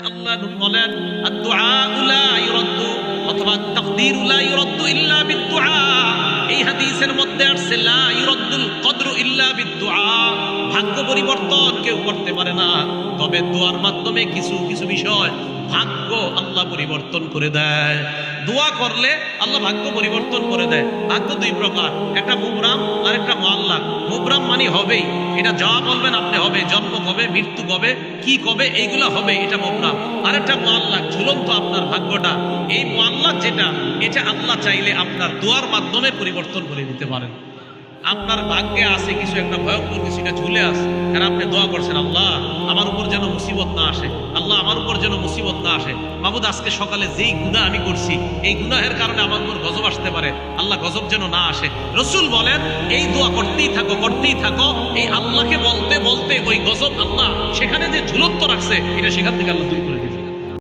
আল্লাহ বলেন আদ-দুআউ লা ইউরাদ্দু অথবা তাকদীরু লা ইউরাদ্দু ইল্লা বিদ-দুআ। এই হাদিসের মধ্যে আসছে লা ইউরাদ্দুল কদরু ইল্লা বিদ-দুআ। ভাগ্য পরিবর্তন কেউ করতে পারে না, তবে দোয়ার মাধ্যমে কিছু কিছু বিষয় ভাগ্য আল্লাহ পরিবর্তন করে দেয়। দোয়া করলে আল্লাহ ভাগ্য পরিবর্তন করে দেয়। ভাগ্য দুই প্রকার, একটা মুবরাম আর একটা মুআল্লাক। মুবরাম মানে হবেই, এটা যা বলবেন আপনি হবে, জন্ম কবে, মৃত্যু কবে, কি কবে, এইগুলো হবে, এটা মুবরাম। আর একটা মুআল্লাক, ঝুলন্ত আপনার ভাগ্যটা। এই মুআল্লাক যেটা, এটা আল্লাহ চাইলে আপনার দোয়ার মাধ্যমে পরিবর্তন করে দিতে পারেন। আপনার ভাগ্যে আছে কিছু একটা ভয়ঙ্কর কিছু, এটা ঝুলে আছে, কারণ আপনি দোয়া করছেন আল্লাহ আমার উপর যেন মুসিবত না আসে, আল্লাহ আমার উপর যেন মুসিবত না আসে। মাহমুদ আজকে সকালে যেই গুনাহ আমি করছি, এই গুনাহের কারণে আমার উপর গজব আসতে পারে, আল্লাহ গজব যেন না আসে। রসুল বলেন এই দোয়া করতেই থাকো, করতেই থাকো। এই আল্লাহকে বলতে বলতে ওই গজব আল্লাহ সেখানে যে ঝুলন্ত রাখছে, এটা সেখান থেকে আল্লাহ দূর করে